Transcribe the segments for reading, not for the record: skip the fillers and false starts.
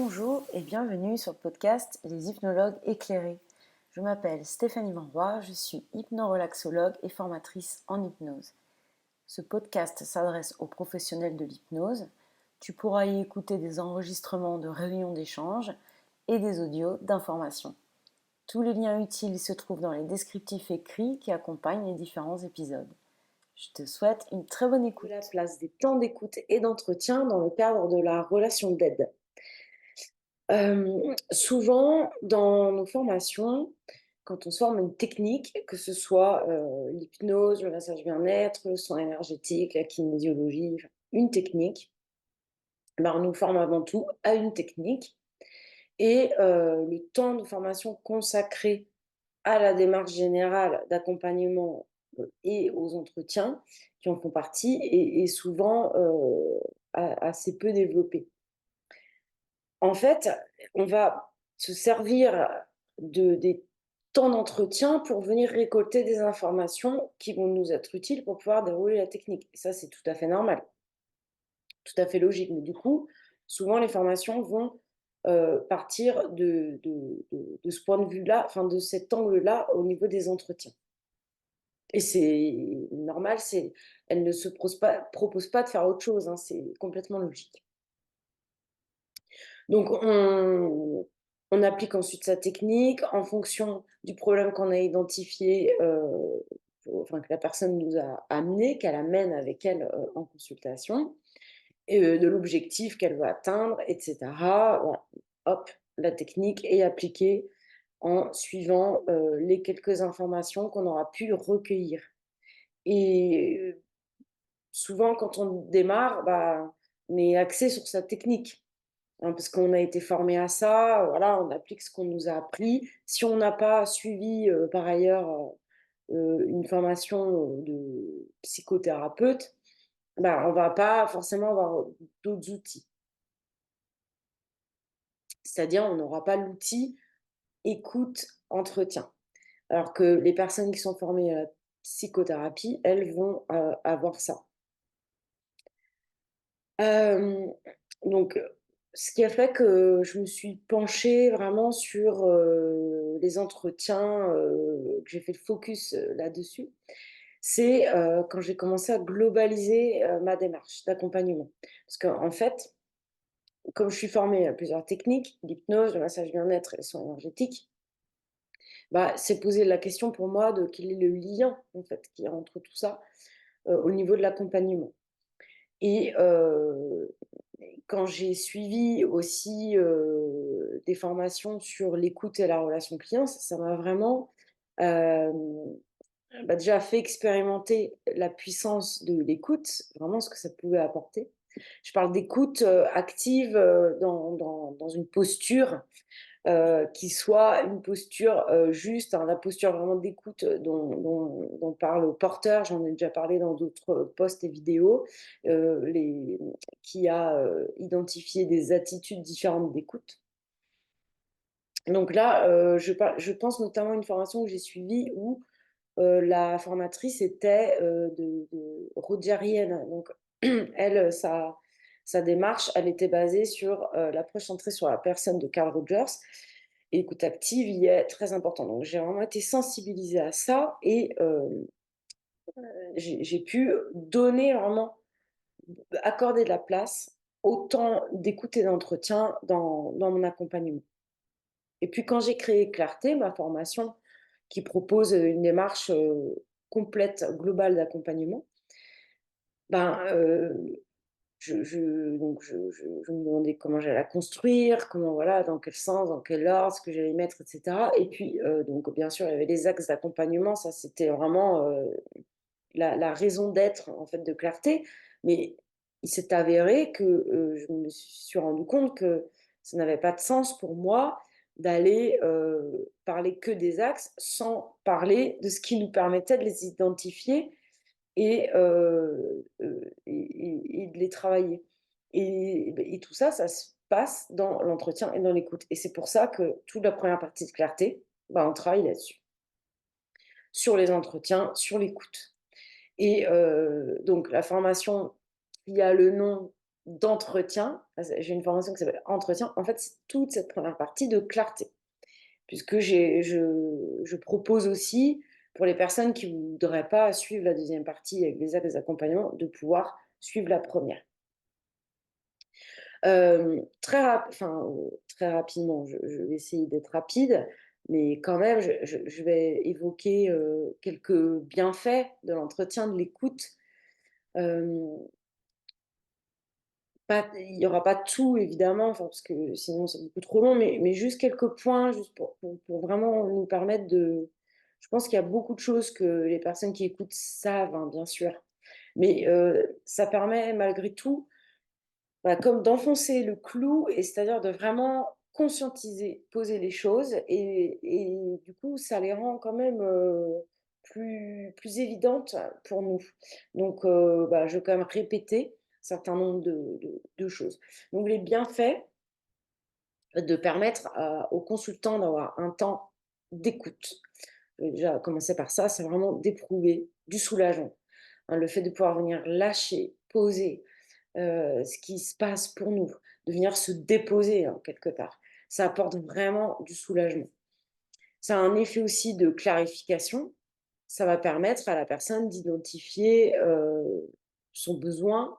Bonjour et bienvenue sur le podcast Les hypnologues éclairés. Je m'appelle Stéphanie Vanroy, je suis hypnorelaxologue et formatrice en hypnose. Ce podcast s'adresse aux professionnels de l'hypnose. Tu pourras y écouter des enregistrements de réunions d'échange et des audios d'information. Tous les liens utiles se trouvent dans les descriptifs écrits qui accompagnent les différents épisodes. Je te souhaite une très bonne écoute. La place des temps d'écoute et d'entretien dans le cadre de la relation d'aide. Souvent, dans nos formations, quand on se forme une technique, que ce soit l'hypnose, le massage bien-être, le soin énergétique, la kinésiologie, une technique, on nous forme avant tout à une technique. Et le temps de formation consacré à la démarche générale d'accompagnement et aux entretiens qui en font partie est souvent assez peu développé. En fait, on va se servir des temps d'entretien pour venir récolter des informations qui vont nous être utiles pour pouvoir dérouler la technique. Et ça, c'est tout à fait normal, tout à fait logique. Mais du coup, souvent, les formations vont partir de ce point de vue-là, enfin de cet angle-là au niveau des entretiens. Et c'est normal, elle ne se propose pas de faire autre chose, hein, c'est complètement logique. Donc on applique ensuite sa technique en fonction du problème qu'on a identifié, enfin que la personne nous a amené, qu'elle amène avec elle, en consultation et de l'objectif qu'elle veut atteindre et cetera. Voilà, hop, la technique est appliquée en suivant, les quelques informations qu'on aura pu recueillir et souvent quand on démarre, on est axé sur sa technique. Hein, parce qu'on a été formé à ça, voilà, on applique ce qu'on nous a appris. Si on n'a pas suivi, par ailleurs, une formation, de psychothérapeute, on va pas forcément avoir d'autres outils. C'est-à-dire, on n'aura pas l'outil écoute, entretien. Alors que les personnes qui sont formées à la psychothérapie, elles vont, avoir ça. Hem, donc, ce qui a fait que je me suis penchée vraiment sur, les entretiens, que j'ai fait le focus, là-dessus, c'est, quand j'ai commencé à globaliser, ma démarche d'accompagnement. Parce qu'en fait, comme je suis formée à plusieurs techniques, l'hypnose, le massage bien-être et les soins énergétiques, c'est poser la question pour moi de quel est le lien, en fait, qu'il y a entre tout ça, au niveau de l'accompagnement. Et quand j'ai suivi aussi, des formations sur l'écoute et la relation client, ça m'a vraiment, hem, déjà fait expérimenter la puissance de l'écoute, vraiment ce que ça pouvait apporter. Je parle d'écoute, active, dans une posture, qui soit une posture, juste, hein, la posture vraiment d'écoute, dont parle Porter, j'en ai déjà parlé dans d'autres posts et vidéos, les qui a, identifié des attitudes différentes d'écoute. Donc là, je pense notamment à une formation que j'ai suivie où, la formatrice était, de rogerienne. Donc elle, sa démarche, elle était basée sur, l'approche centrée sur la personne de Carl Rogers. Et l'écoute active y est très important. Donc j'ai vraiment été sensibilisée à ça et j'ai pu donner vraiment, accorder de la place au temps d'écoute et d'entretien dans mon accompagnement. Et puis quand j'ai créé Clarté, ma formation qui propose, une démarche, complète, globale d'accompagnement, ben, je me demandais comment j'allais la construire, comment voilà, dans quel sens, dans quel ordre, ce que j'allais mettre et cetera. Et puis, donc bien sûr, il y avait les axes d'accompagnement, ça c'était vraiment, la raison d'être en fait de Clarté. Mais il s'est avéré que, je me suis rendu compte que ça n'avait pas de sens pour moi d'aller, parler que des axes sans parler de ce qui nous permettait de les identifier et de les travailler. Et tout ça, ça se passe dans l'entretien et dans l'écoute. Et c'est pour ça que toute la première partie de Clarté, on travaille là-dessus, sur les entretiens, sur l'écoute. Et donc la formation qui a le nom d'entretien, j'ai une formation qui s'appelle entretien. En fait, c'est toute cette première partie de clarté, puisque je propose aussi, pour les personnes qui ne voudraient pas suivre la deuxième partie avec les actes d'accompagnement, de pouvoir suivre la première. Très rapidement, je vais essayer d'être rapide, mais quand même, je vais évoquer, quelques bienfaits de l'entretien de l'écoute. Hem, Pas il y aura pas tout évidemment, enfin, parce que sinon c'est beaucoup trop long, mais juste quelques points, juste pour vraiment nous permettre de je pense qu'il y a beaucoup de choses que les personnes qui écoutent savent, hein, bien sûr, mais ça permet malgré tout, bah, comme d'enfoncer le clou et c'est-à-dire de vraiment conscientiser, poser les choses et du coup, ça les rend quand même, plus évidentes pour nous. Donc bah, je vais quand même répéter un certain nombre de choses. Donc les bienfaits de permettre aux consultants d'avoir un temps d'écoute. Je vais déjà commencer par ça, c'est vraiment d'éprouver du soulagement, hein. Le fait de pouvoir venir lâcher, poser, ce qui se passe pour nous, de venir se déposer, hein, quelque part. Ça apporte vraiment du soulagement. Ça a un effet aussi de clarification. Ça va permettre à la personne d'identifier, son besoin.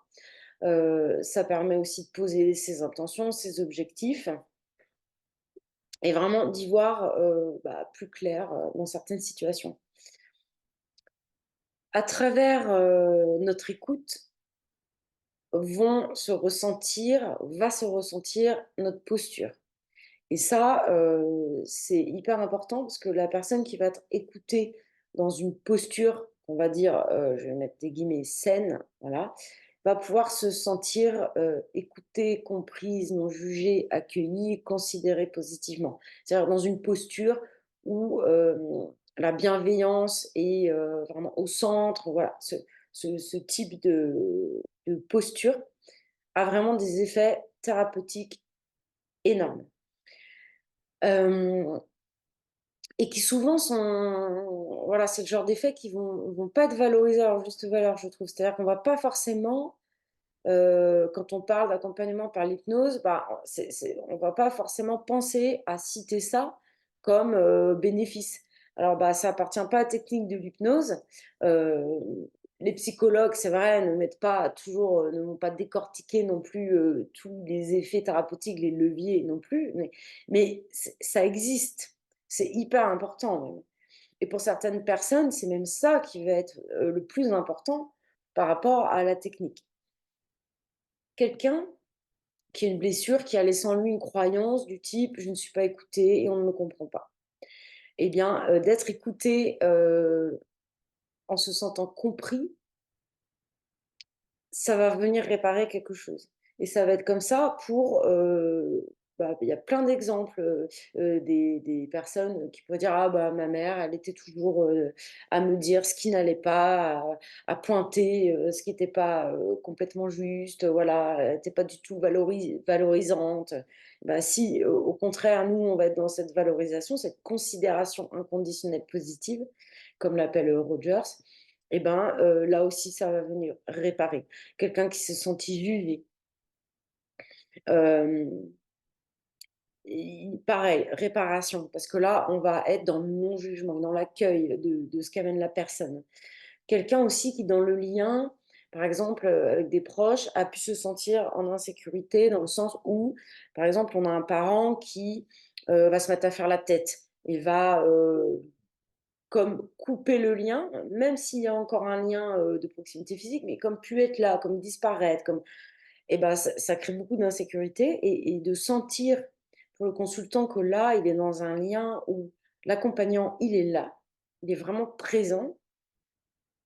Ça permet aussi de poser ses intentions, ses objectifs et vraiment d'y voir, bah, plus clair, dans certaines situations. À travers, notre écoute, va se ressentir notre posture. Et ça, c'est hyper important parce que la personne qui va être écoutée dans une posture, on va dire, je vais mettre des guillemets, «saine», voilà, va pouvoir se sentir, écoutée, comprise, non jugée, accueillie, considérée positivement. C'est-à-dire dans une posture où, la bienveillance est, vraiment au centre, voilà. Ce type de posture a vraiment des effets thérapeutiques énormes. Hem Et qui souvent sont voilà, c'est le genre d'effets qui vont pas être valorisés à leur juste valeur, je trouve. C'est-à-dire qu'on va pas forcément, quand on parle d'accompagnement par l'hypnose, bah, on va pas forcément penser à citer ça comme, bénéfice. Alors, bah, ça appartient pas à la technique de l'hypnose. Les psychologues, c'est vrai, ne vont pas décortiquer non plus, tous les effets thérapeutiques, les leviers non plus, mais ça existe. C'est hyper important même. Et pour certaines personnes, c'est même ça qui va être, le plus important par rapport à la technique. Quelqu'un qui a une blessure, qui a laissé en lui une croyance du type: «Je ne suis pas écouté et on ne me comprend pas». Eh bien, d'être écouté, en se sentant compris, ça va venir réparer quelque chose et ça va être comme ça pour, bah, il y a plein d'exemples, des personnes qui pourraient dire: «Ah bah, ma mère, elle était toujours, à me dire ce qui n'allait pas, à pointer, ce qui était pas, complètement juste, voilà, elle était pas du tout valorisante». Bah si, au contraire, nous, on va être dans cette valorisation, cette considération inconditionnelle positive, comme l'appelle, Rogers et ben, là aussi, ça va venir réparer. Quelqu'un qui s'est senti jugé. Hem, pareil, réparation, parce que là, on va être dans le non-jugement, dans l'accueil de ce qu'amène la personne. Quelqu'un aussi qui, dans le lien, par exemple, avec des proches, a pu se sentir en insécurité dans le sens où, par exemple, on a un parent qui, va se mettre à faire la tête et va, comme couper le lien, même s'il y a encore un lien, de proximité physique, mais comme plus être là, comme disparaître, comme et ben, ça crée beaucoup d'insécurité et de sentir pour le consultant que là, il est dans un lien où l'accompagnant, il est là, il est vraiment présent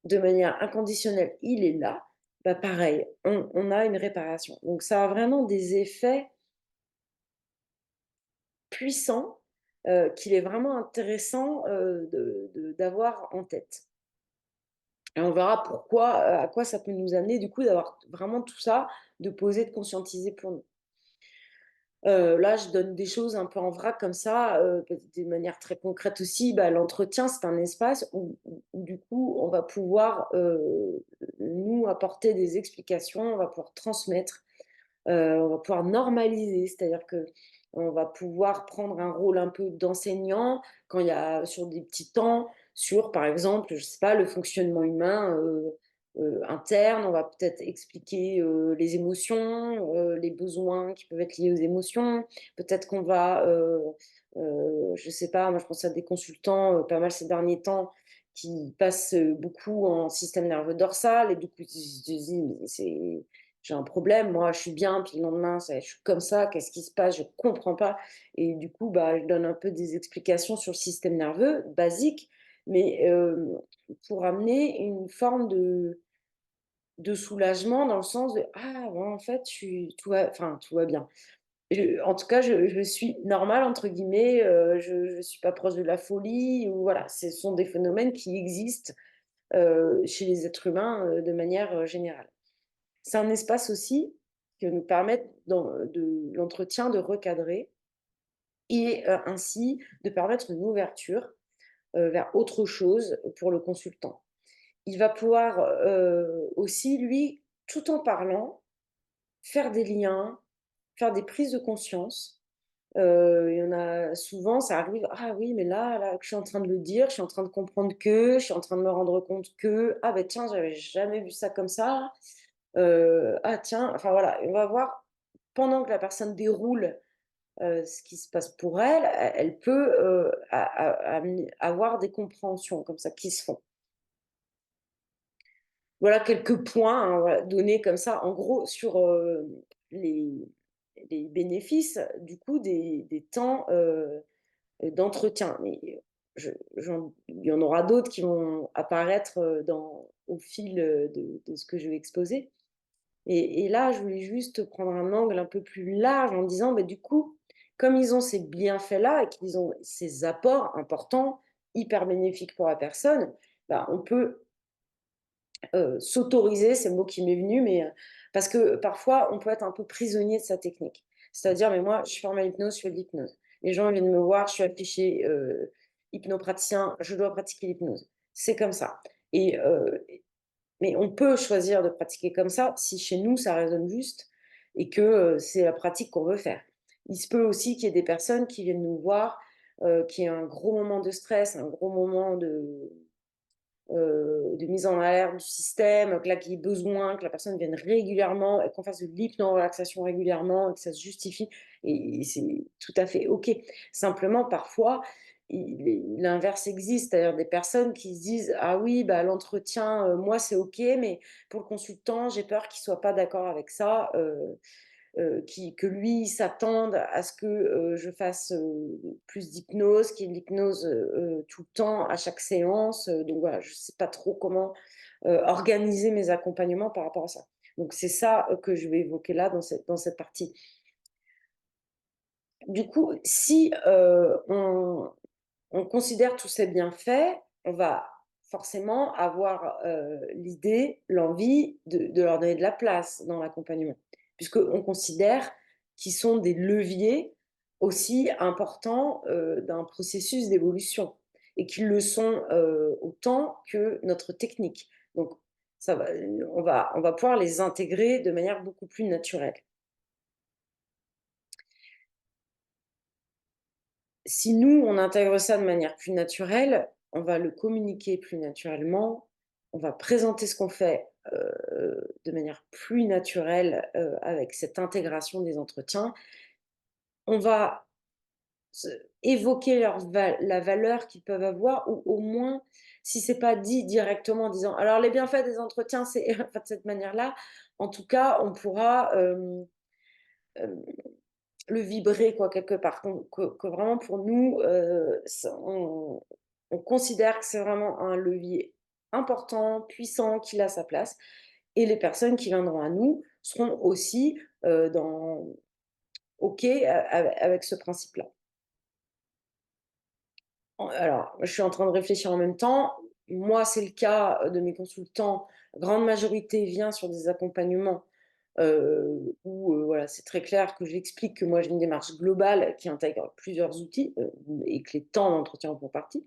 de manière inconditionnelle, il est là, bah, pareil, on a une réparation. Donc ça a vraiment des effets puissants, qu'il est vraiment intéressant, d'avoir en tête. Et on verra pourquoi, à quoi ça peut nous amener du coup d'avoir vraiment tout ça, de poser, de conscientiser pour nous. Là, je donne des choses un peu en vrac comme ça, de manière très concrète aussi. Bah, l'entretien, c'est un espace où du coup, on va pouvoir, nous apporter des explications, on va pouvoir transmettre, On va pouvoir normaliser, c'est-à-dire qu'on va pouvoir prendre un rôle un peu d'enseignant quand il y a sur des petits temps, sur par exemple, je sais pas, le fonctionnement humain, interne. On va peut-être expliquer, les émotions, les besoins qui peuvent être liés aux émotions. Peut-être qu'on va, je sais pas, moi je pense à des consultants, pas mal ces derniers temps, qui passent, beaucoup en système nerveux dorsal et du coup, ils se disent: «Mais c'est j'ai un problème, moi je suis bien, puis le lendemain, je suis comme ça, qu'est-ce qui se passe? Je comprends pas». Et du coup, bah, je donne un peu des explications sur le système nerveux, basique, mais pour amener une forme de soulagement dans le sens de: «Ah ouais, en fait, tout va bien». En tout cas, je suis «normale» entre guillemets, je suis pas proche de la folie ou voilà, ce sont des phénomènes qui existent, chez les êtres humains, de manière, générale. C'est un espace aussi qui va nous permettre de l'entretien de recadrer et ainsi de permettre une ouverture, vers autre chose pour le consultant. Il va pouvoir, aussi lui, tout en parlant, faire des liens, faire des prises de conscience. Il y en a souvent, ça arrive: «Ah oui, mais là que je suis en train de le dire, je suis en train de comprendre que, je suis en train de me rendre compte que, ah ben tiens, j'avais jamais vu ça comme ça». Ah tiens, enfin voilà, on va voir pendant que la personne déroule, ce qui se passe pour elle, elle peut, avoir des compréhensions comme ça qui se font. Voilà quelques points, hein, voilà, donnés comme ça, en gros, sur, les les bénéfices du coup des temps, d'entretien. Mais il y en aura d'autres qui vont apparaître, au fil, de ce que je vais exposer. Et là, je voulais juste prendre un angle un peu plus large en disant, bah, du coup, comme ils ont ces bienfaits-là et qu'ils ont ces apports importants, hyper bénéfiques pour la personne, bah, on peut, s'autoriser, c'est le mot qui m'est venu, mais parce que parfois, on peut être un peu prisonnier de sa technique. C'est-à-dire, mais moi, je suis formée à l'hypnose, je fais de l'hypnose. Les gens viennent me voir, je suis affichée, hypnopraticien, je dois pratiquer l'hypnose. C'est comme ça. Et mais on peut choisir de pratiquer comme ça si chez nous ça résonne juste et que, c'est la pratique qu'on veut faire. Il se peut aussi qu'il y ait des personnes qui viennent nous voir, qui aient un gros moment de stress, un gros moment de mise en alerte du système, que là qu'il y ait besoin que la personne vienne régulièrement et qu'on fasse de l'hypno-relaxation régulièrement et que ça se justifie et c'est tout à fait OK. Simplement parfois, l'inverse existe, c'est-à-dire des personnes qui se disent: «Ah oui, bah, l'entretien, moi c'est OK, mais pour le consultant, j'ai peur qu'il soit pas d'accord avec ça, que lui il s'attende à ce que, je fasse, plus d'hypnose, qu'il y ait de l'hypnose, tout le temps, à chaque séance, donc voilà, je ne sais pas trop comment, organiser mes accompagnements par rapport à ça. Donc c'est ça, que je vais évoquer là dans cette partie. Du coup, si, on considère tous ces bienfaits, on va forcément avoir, l'idée, l'envie de leur donner de la place dans l'accompagnement, puisqu'on considère qu'ils sont des leviers aussi importants, d'un processus d'évolution et qu'ils le sont, autant que notre technique. Donc ça va, on va pouvoir les intégrer de manière beaucoup plus naturelle. Si nous, on intègre ça de manière plus naturelle, on va le communiquer plus naturellement, on va présenter ce qu'on fait, de manière plus naturelle, avec cette intégration des entretiens. On va se évoquer la valeur qu'ils peuvent avoir ou au moins, si c'est pas dit directement en disant: «Alors les bienfaits des entretiens, c'est» enfin de cette manière-là, en tout cas, on pourra, hem le vibrer quoi quelque part, que vraiment pour nous, ça on considère que c'est vraiment un levier important, puissant, qu'il a sa place et les personnes qui viendront à nous seront aussi, dans OK avec ce principe-là. Alors, je suis en train de réfléchir en même temps. Moi, c'est le cas, de mes consultants. Grande majorité vient sur des accompagnements, où, voilà, c'est très clair que j'explique que moi j'ai une démarche globale qui intègre plusieurs outils, et que les temps d'entretien en font partie.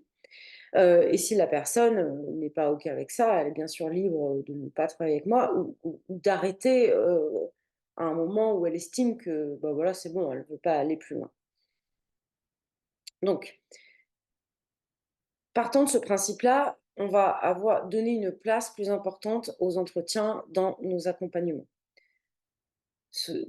Et si la personne, n'est pas OK avec ça, elle est bien sûr libre, de ne pas travailler avec moi ou d'arrêter, à un moment où elle estime que, bah, voilà, c'est bon, elle ne veut pas aller plus loin. Donc, partant de ce principe-là, on va avoir donné une place plus importante aux entretiens dans nos accompagnements.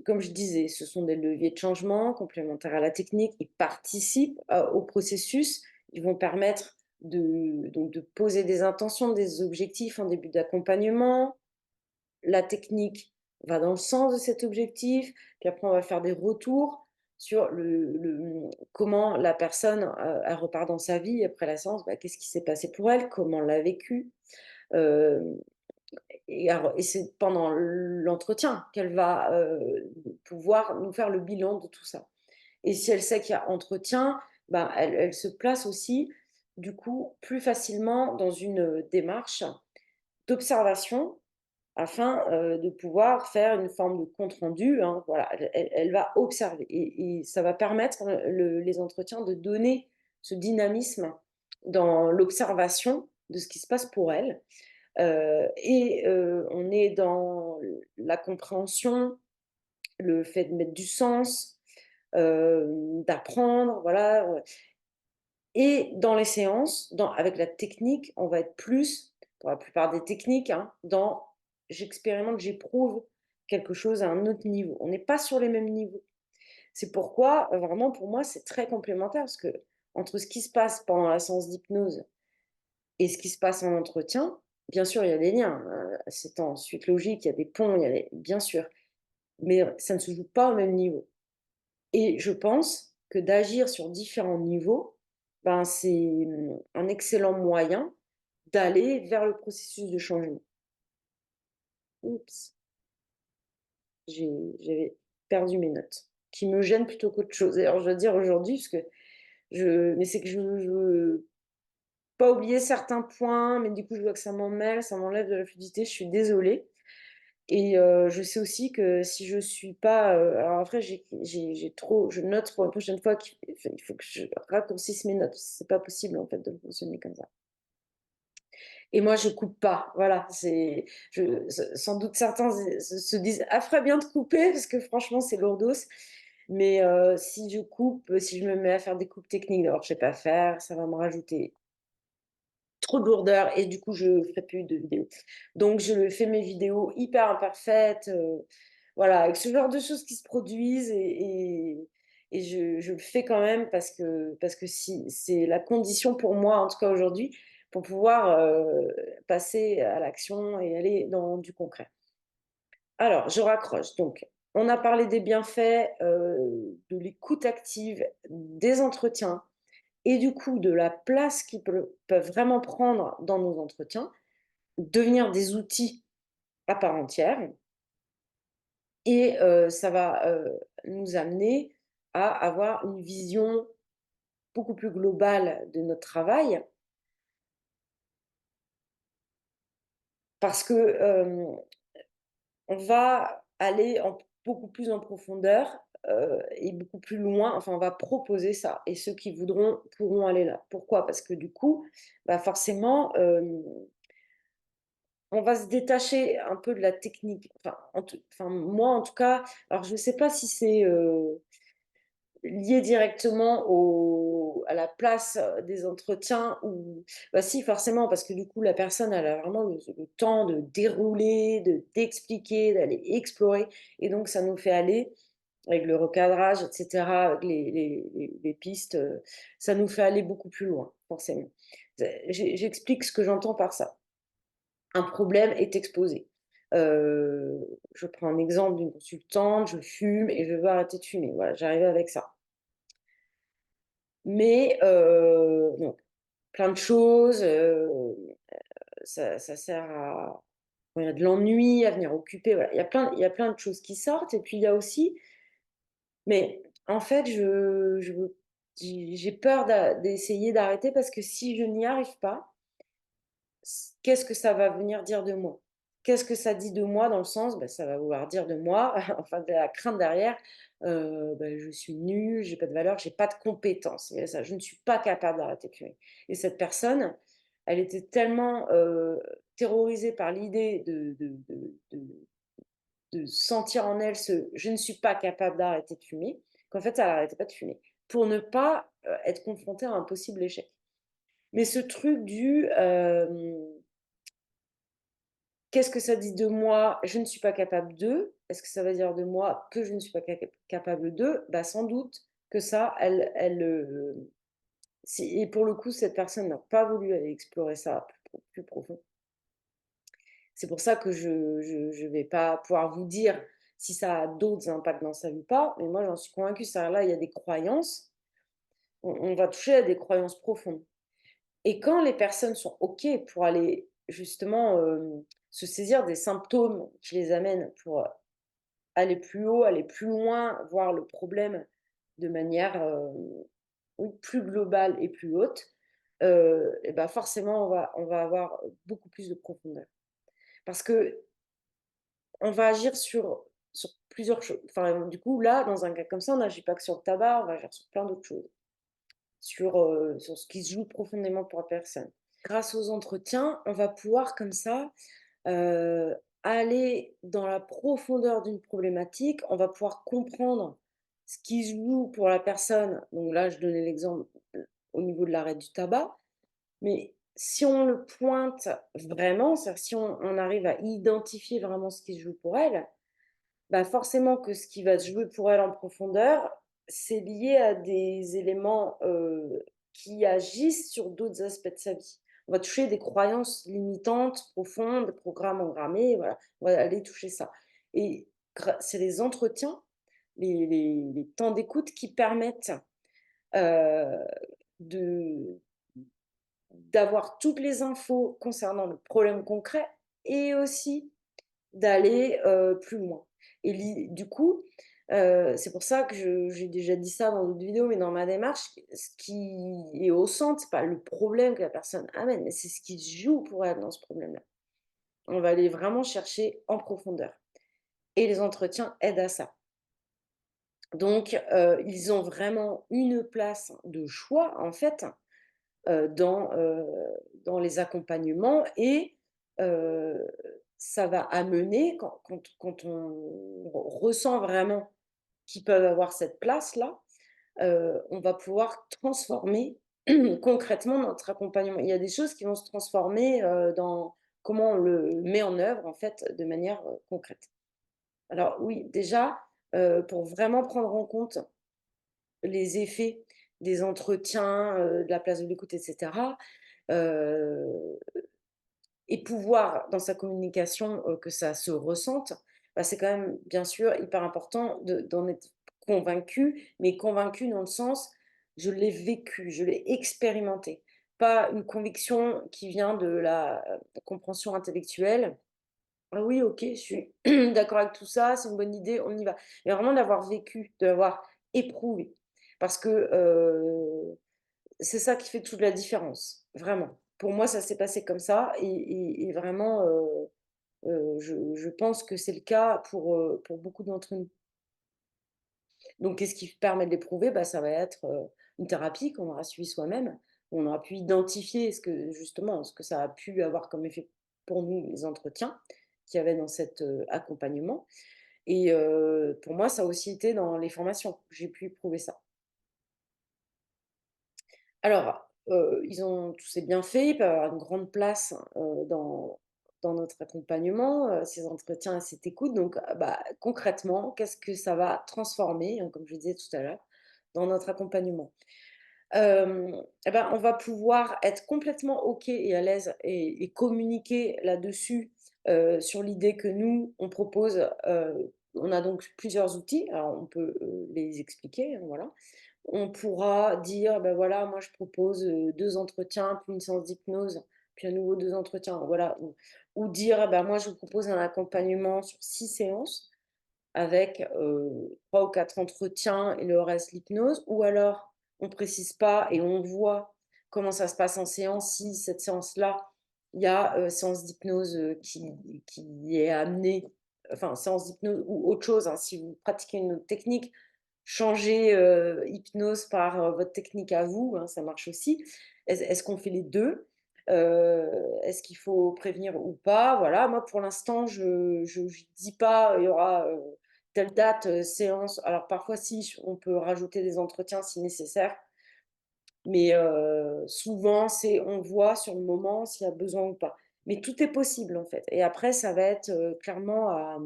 Comme je disais, ce sont des leviers de changement complémentaires à la technique. Ils participent au processus. Ils vont permettre de poser des intentions, des objectifs en début d'accompagnement. La technique va dans le sens de cet objectif. Puis après, on va faire des retours sur comment la personne elle repart dans sa vie après la séance. Bah, qu'est-ce qui s'est passé pour elle? Comment elle l'a vécu? Euh, et c'est pendant l'entretien qu'elle va, pouvoir nous faire le bilan de tout ça. Et si elle sait qu'il y a entretien, ben, elle se place aussi, du coup, plus facilement dans une, démarche d'observation afin, de pouvoir faire une forme de compte rendu, hein. Voilà, elle va observer et ça va permettre, les entretiens de donner ce dynamisme dans l'observation de ce qui se passe pour elle. On est dans la compréhension, le fait de mettre du sens, d'apprendre, voilà, et dans les séances, avec la technique, on va être plus, pour la plupart des techniques, hein, dans j'expérimente, j'éprouve quelque chose à un autre niveau. On n'est pas sur les mêmes niveaux. C'est pourquoi, vraiment pour moi, c'est très complémentaire parce que entre ce qui se passe pendant la séance d'hypnose et ce qui se passe en entretien, bien sûr, il y a des liens, c'est en suite logique, il y a des ponts, il y a des bien sûr, mais ça ne se joue pas au même niveau et je pense que d'agir sur différents niveaux, ben, c'est, un excellent moyen d'aller vers le processus de changement. Oups, j'avais perdu mes notes, qui me gênent plutôt qu'autre chose. Alors je dois dire aujourd'hui parce que c'est que je veux pas oublier certains points, mais du coup, je vois que ça m'en mêle, ça m'enlève de la fluidité, je suis désolée. Et je sais aussi que si je suis pas, alors après j'ai trop je note pour la prochaine fois il faut que je raccourcisse mes notes. C'est pas possible en fait de fonctionner comme ça. Et moi je coupe pas, voilà, sans doute certains se disent: «Ah ferait bien de couper» parce que franchement c'est lourdos. Mais si je coupe, si je me mets à faire des coupes techniques, d'abord je sais pas faire, ça va me rajouter trop de lourdeur et du coup, je ferai plus de vidéos. Donc je fais mes vidéos hyper imparfaites, voilà, avec ce genre de choses qui se produisent et je le fais quand même parce que si c'est la condition pour moi, en tout cas aujourd'hui, pour pouvoir, passer à l'action et aller dans du concret. Alors, je raccroche donc. On a parlé des bienfaits, de l'écoute active, des entretiens, et du coup de la place qu'ils peuvent vraiment prendre dans nos entretiens, devenir des outils à part entière et ça va, nous amener à avoir une vision beaucoup plus globale de notre travail parce que, on va aller beaucoup plus en profondeur, et beaucoup plus loin, enfin on va proposer ça et ceux qui voudront pourront aller là. Pourquoi? Parce que du coup, bah, forcément, on va se détacher un peu de la technique. Enfin moi en tout cas, alors je ne sais pas si c'est, lié directement à la place, des entretiens ou bah si forcément parce que du coup la personne elle a vraiment le temps de dérouler, d'expliquer, d'aller explorer et donc ça nous fait aller avec le recadrage et cetera, avec les pistes, ça nous fait aller beaucoup plus loin forcément. J'explique ce que j'entends par ça. Un problème est exposé. Je prends un exemple d'une consultante, je fume et je veux arrêter de fumer. Voilà, j'arrive avec ça. Mais donc plein de choses, ça sert à quand il y a de l'ennui, à venir occuper, voilà. Il y a plein de choses qui sortent et puis il y a aussi mais en fait, j'ai peur d'essayer d'arrêter parce que si je n'y arrive pas, qu'est-ce que ça va venir dire de moi? Qu'est-ce que ça dit de moi dans le sens, bah, ça va vouloir dire de moi, enfin de la crainte derrière, bah, je suis nulle, j'ai pas de valeur, j'ai pas de compétences. Il y a ça, je ne suis pas capable d'arrêter de fumer et cette personne, elle était tellement, terrorisée par l'idée de de sentir en elle ce: «Je ne suis pas capable d'arrêter de fumer», qu'en fait, elle arrêtait pas de fumer, pour ne pas, être confrontée à un possible échec. Mais ce truc qu'est-ce que ça dit de moi? Je ne suis pas capable de. Est-ce que ça veut dire de moi que je ne suis pas capable de? Bah, sans doute que ça, si et pour le coup, cette personne n'a pas voulu aller explorer ça plus profond. C'est pour ça que je vais pas pouvoir vous dire si ça a d'autres impacts dans sa vie ou pas, mais moi, j'en suis convaincue. C'est-à-dire là, il y a des croyances, on va toucher à des croyances profondes. Et quand les personnes sont OK pour aller justement, se saisir des symptômes qui les amènent pour, aller plus haut, aller plus loin, voir le problème de manière, oui, plus globale et plus haute, et bah, forcément on va avoir beaucoup plus de profondeur. Parce qu'on va agir sur plusieurs choses. Enfin, du coup, là, dans un cas comme ça, on n'agit pas que sur le tabac, on va agir sur plein d'autres choses, sur ce qui se joue profondément pour la personne. Grâce aux entretiens, on va pouvoir comme ça, heu, aller dans la profondeur d'une problématique. On va pouvoir comprendre ce qui se joue pour la personne. Donc là, je donnais l'exemple, au niveau de l'arrêt du tabac. Mais si on le pointe vraiment, c'est-à-dire si on arrive à identifier vraiment ce qui se joue pour elle, bah, forcément que ce qui va se jouer pour elle en profondeur, c'est lié à des éléments, qui agissent sur d'autres aspects de sa vie. On va toucher des croyances limitantes, profondes, des programmes engrammés, voilà. On va aller toucher ça et c'est les entretiens, les temps d'écoute qui permettent, heu, de d'avoir toutes les infos concernant le problème concret et aussi d'aller, plus loin et du coup, c'est pour ça que j'ai déjà dit ça dans d'autres vidéos, mais dans ma démarche, ce qui est au centre, c'est pas le problème que la personne amène, mais c'est ce qui se joue pour elle dans ce problème-là. On va aller vraiment chercher en profondeur et les entretiens aident à ça. Donc ils ont vraiment une place de choix, en fait, dans les accompagnements et heu, ça va amener quand on ressent vraiment qu'ils peuvent avoir cette place-là, on va pouvoir transformer concrètement notre accompagnement. Il y a des choses qui vont se transformer, dans comment on le met en œuvre, en fait, de manière, concrète. Alors oui, déjà, pour vraiment prendre en compte les effets des entretiens, de la place de l'écoute et cetera, heu et pouvoir dans sa communication, que ça se ressente, bah, c'est quand même bien sûr hyper important d'en être convaincu, mais convaincu dans le sens: «Je l'ai vécu, je l'ai expérimenté». Pas une conviction qui vient de la, compréhension intellectuelle. «Ah oui, OK, je suis d'accord avec tout ça, c'est une bonne idée, on y va». Mais vraiment d'avoir vécu, de l'avoir éprouvé. Parce que, c'est ça qui fait toute la différence, vraiment. Pour moi, ça s'est passé comme ça et vraiment, je pense que c'est le cas pour beaucoup d'entre nous. Donc qu'est-ce qui permet de l'éprouver? Bah, ça va être, une thérapie qu'on aura suivie soi-même. On aura pu identifier ce que ça a pu avoir comme effet pour nous, les entretiens qu'il y avait dans cet, accompagnement et pour moi, ça a aussi été dans les formations. J'ai pu éprouver ça. Alors, ils ont tous ces bienfaits, ils peuvent avoir une grande place, dans notre accompagnement, ces entretiens et cette écoute donc, bah, concrètement, qu'est-ce que ça va transformer, comme je disais tout à l'heure, dans notre accompagnement? Et ben, on va pouvoir être complètement OK et à l'aise et communiquer là-dessus, sur l'idée que nous, on propose, on a donc plusieurs outils, alors on peut, les expliquer, hein, voilà. On pourra dire: ben voilà, moi je propose, 2 entretiens, puis une séance d'hypnose, puis à nouveau 2 entretiens, voilà. Ou dire: «Ah bah, moi je vous propose un accompagnement sur 6 séances avec, 3 ou 4 entretiens et le reste l'hypnose». Ou alors on précise pas et on voit comment ça se passe en séance. Si cette séance-là, il y a, séance d'hypnose, qui est amenée, enfin séance d'hypnose ou autre chose, hein, si vous pratiquez une autre technique, changer, hypnose par, votre technique à vous, hein, ça marche aussi. Est-ce qu'on fait les 2? Est-ce qu'il faut prévenir ou pas? Voilà, moi pour l'instant, je dis pas, il y aura, telle date, séance. Alors parfois si, on peut rajouter des entretiens si nécessaire, mais souvent c'est on voit sur le moment s'il y a besoin ou pas. Mais tout est possible en fait et après ça va être, clairement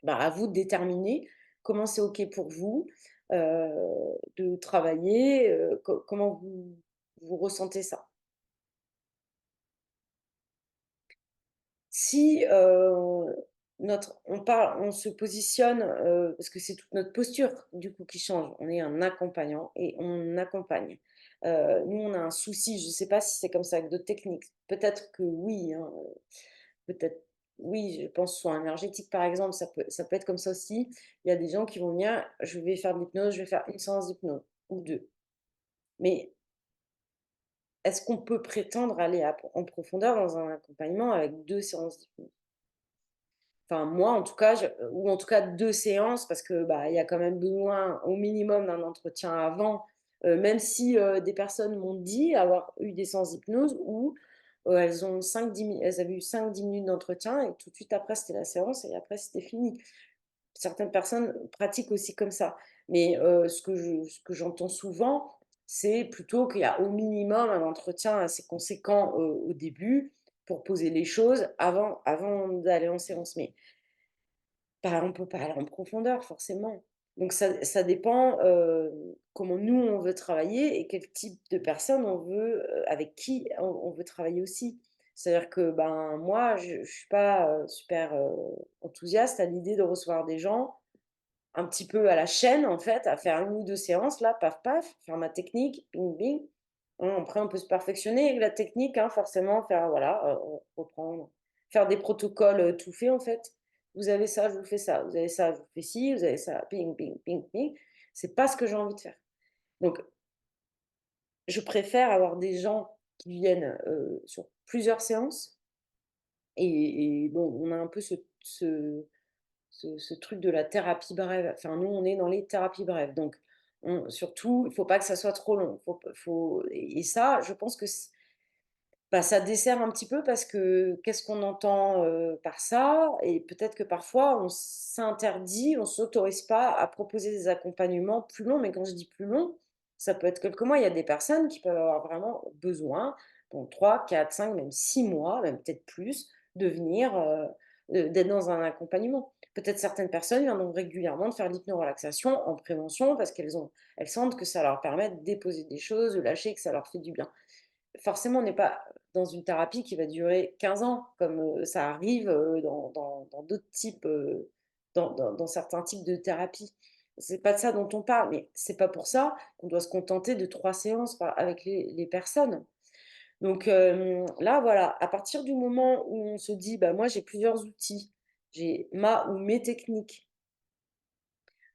bah, à vous de déterminer comment c'est OK pour vous, de travailler, comment vous ressentez ça. Si, on se positionne, parce que c'est toute notre posture du coup qui change. On est un accompagnant et on accompagne. Nous, on a un souci, je ne sais pas si c'est comme ça avec d'autres techniques. Peut-être que oui, hein, peut-être oui, je pense soin énergétique par exemple, ça peut être comme ça aussi. Il y a des gens qui vont venir: «Je vais faire de l'hypnose, je vais faire une séance d'hypnose ou 2». Mais est-ce qu'on peut prétendre aller en profondeur dans un accompagnement avec 2 séances d'hypnose? Enfin, moi, en tout cas, ou en tout cas 2 séances parce que, bah, il y a quand même besoin au minimum d'un entretien avant, même si, des personnes m'ont dit avoir eu des séances d'hypnose où, elles avaient eu 5-10 minutes d'entretien et tout de suite après, c'était la séance et après c'était fini. Certaines personnes pratiquent aussi comme ça. Mais, ce que j'entends souvent, c'est plutôt qu'il y a au minimum un entretien assez conséquent, au début pour poser les choses avant d'aller en séance. Mais bah, on peut pas aller en profondeur forcément. Donc ça dépend, comment nous on veut travailler et quel type de personne on veut, avec qui on veut travailler aussi. C'est-à-dire que, ben, moi je suis pas, super, enthousiaste à l'idée de recevoir des gens un petit peu à la chaîne en fait, à faire 1 ou 2 séances là, paf paf, faire ma technique, bing bing. Après on peut se perfectionner avec la technique, hein, forcément faire voilà, reprendre, faire des protocoles, tout faits en fait. Vous avez ça, je vous fais ça, vous avez ça, je vous fais ci, vous avez ça, ping ping ping ping. C'est pas ce que j'ai envie de faire. Donc je préfère avoir des gens qui viennent, sur plusieurs séances et bon, on a un peu ce truc de la thérapie brève. Enfin, nous, on est dans les thérapies brèves. Donc, surtout, il faut pas que ça soit trop long. Et ça, je pense que bah, ça dessert un petit peu parce que qu'est-ce qu'on entend par ça? Et peut-être que parfois, on s'interdit, on s'autorise pas à proposer des accompagnements plus longs. Mais quand je dis plus long, ça peut être quelques mois. Il y a des personnes qui peuvent avoir vraiment besoin, bon, 3, 4, 5, même 6 mois, même peut-être plus, de venir, d'être dans un accompagnement. Peut-être certaines personnes viendront régulièrement de faire de l'hypnorelaxation en prévention parce elles sentent que ça leur permet de déposer des choses, de lâcher, que ça leur fait du bien. Forcément, on n'est pas dans une thérapie qui va durer 15 ans, comme, ça arrive, dans d'autres types, dans certains types de thérapies. C'est pas de ça dont on parle, mais c'est pas pour ça qu'on doit se contenter de 3 séances avec les personnes. Donc, là, voilà, à partir du moment où on se dit: «Bah, moi, j'ai plusieurs outils, j'ai ma ou mes techniques,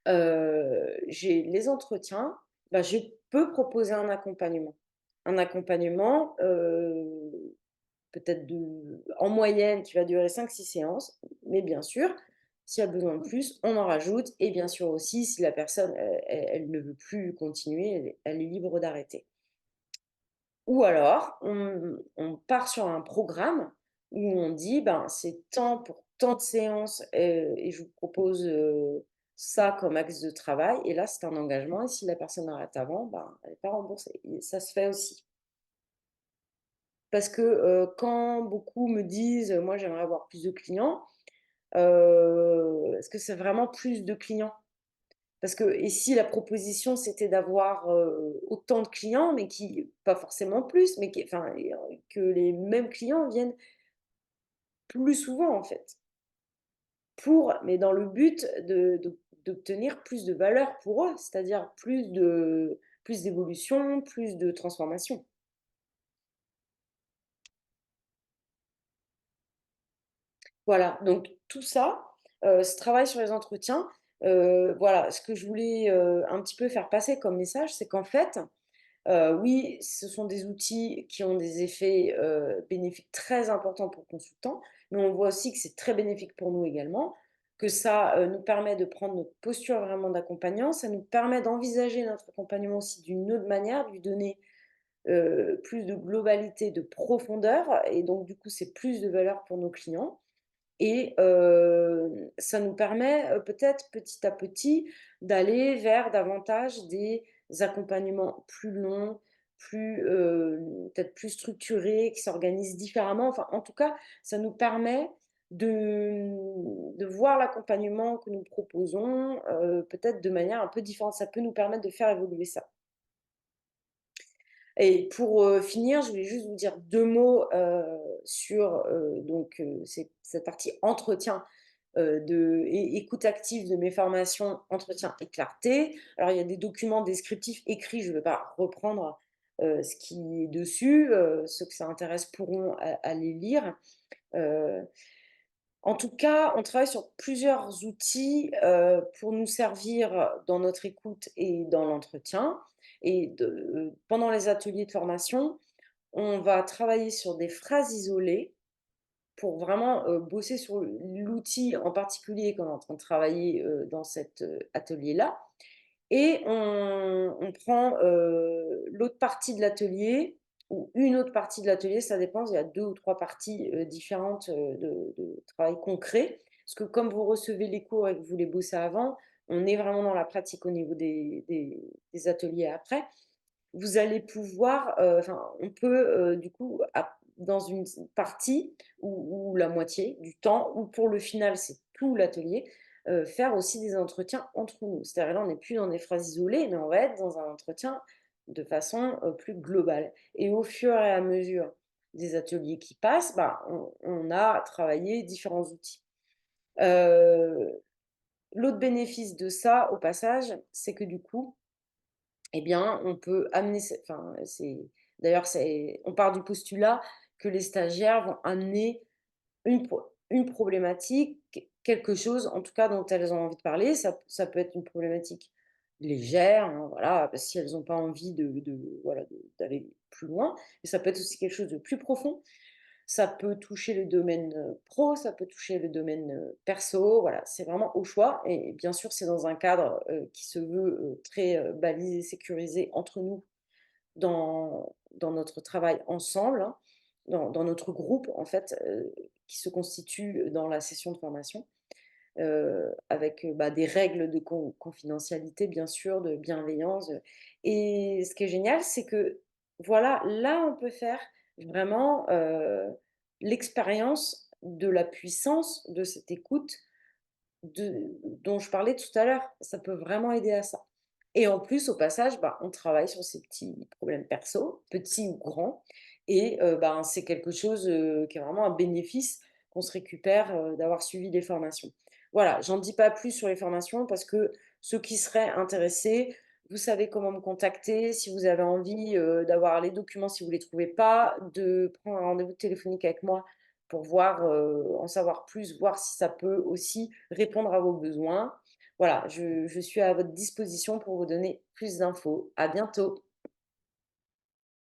j'ai les entretiens», bah, je peux proposer un accompagnement. Un accompagnement, peut-être en moyenne, qui va durer 5-6 séances, mais bien sûr, s'il y a besoin de plus, on en rajoute et bien sûr aussi, si la personne, elle ne veut plus continuer, elle est libre d'arrêter. Ou alors, on part sur un programme où on dit: «Ben, c'est tant pour tant de séances, et je vous propose, ça comme axe de travail» et là, c'est un engagement et si la personne arrête avant, ben, elle n'est pas remboursée et ça se fait aussi. Parce que, quand beaucoup me disent: «Moi, j'aimerais avoir plus de clients», est-ce que c'est vraiment plus de clients? Parce que et si la proposition, c'était d'avoir, autant de clients, mais qui pas forcément plus, mais qui enfin, que les mêmes clients viennent plus souvent, en fait, mais dans le but d'obtenir plus de valeur pour eux, c'est-à-dire plus d'évolution, plus de transformation. Voilà, donc tout ça, ce travail sur les entretiens, voilà, ce que je voulais, un petit peu faire passer comme message, c'est qu'en fait, oui, ce sont des outils qui ont des effets, bénéfiques très importants pour le consultant, mais on voit aussi que c'est très bénéfique pour nous également, que ça, nous permet de prendre notre posture vraiment d'accompagnant. Ça nous permet d'envisager notre accompagnement aussi d'une autre manière, de lui donner plus de globalité, de profondeur et donc du coup, c'est plus de valeur pour nos clients et ça nous permet, peut-être petit à petit d'aller vers davantage des accompagnements plus longs, plus, peut-être plus structurés, qui s'organisent différemment. Enfin, en tout cas, ça nous permet de voir l'accompagnement que nous proposons, peut-être de manière un peu différente. Ça peut nous permettre de faire évoluer ça. Et pour, finir, je voulais juste vous dire 2 mots, sur, cette partie entretien, écoute active de mes formations entretien et clarté. Alors il y a des documents descriptifs écrits, je ne vais pas reprendre, ce qui est dessus, ceux que ça intéresse pourront a les lire. Heu En tout cas, on travaille sur plusieurs outils, pour nous servir dans notre écoute et dans l'entretien pendant les ateliers de formation, on va travailler sur des phrases isolées pour vraiment, bosser sur l'outil en particulier qu'on est en train de travailler, dans cet, atelier-là et on prend, l'autre partie de l'atelier ou une autre partie de l'atelier, ça dépend, il y a 2 ou 3 parties, différentes, de travail concret. Parce que comme vous recevez les cours et que vous les bossez avant, on est vraiment dans la pratique au niveau des ateliers après. Vous allez pouvoir, enfin, on peut, du coup, dans une partie ou la moitié du temps ou pour le final, c'est tout l'atelier, faire aussi des entretiens entre nous. C'est-à-dire là, on n'est plus dans des phrases isolées, mais on va être dans un entretien de façon, plus globale et au fur et à mesure des ateliers qui passent, bah, on a travaillé différents outils. Heu, L'autre bénéfice de ça, au passage, c'est que du coup, eh bien, on peut amener on part du postulat que les stagiaires vont amener une problématique, quelque chose en tout cas dont elles ont envie de parler. Ça peut être une problématique légère, hein, voilà, parce si elles ont pas envie d'aller plus loin. Mais ça peut être aussi quelque chose de plus profond. Ça peut toucher le domaine, pro, ça peut toucher le domaine, perso, voilà, c'est vraiment au choix et bien sûr, c'est dans un cadre, qui se veut, très, balisé, sécurisé entre nous dans notre travail ensemble, hein, dans notre groupe en fait, qui se constitue dans la session de formation, avec, bah, des règles de confidentialité bien sûr, de bienveillance, et ce qui est génial, c'est que voilà, là, on peut faire vraiment, l'expérience de la puissance de cette écoute dont je parlais tout à l'heure. Ça peut vraiment aider à ça et en plus, au passage, bah, on travaille sur ces petits problèmes perso, petits ou grands et ben, c'est quelque chose, qui est vraiment un bénéfice qu'on se récupère, d'avoir suivi des formations. Voilà, j'en dis pas plus sur les formations parce que ceux qui seraient intéressés, vous savez comment me contacter. Si vous avez envie, d'avoir les documents, si vous les trouvez pas, de prendre un rendez-vous téléphonique avec moi pour voir, en savoir plus, voir si ça peut aussi répondre à vos besoins. Voilà, je suis à votre disposition pour vous donner plus d'infos. À bientôt.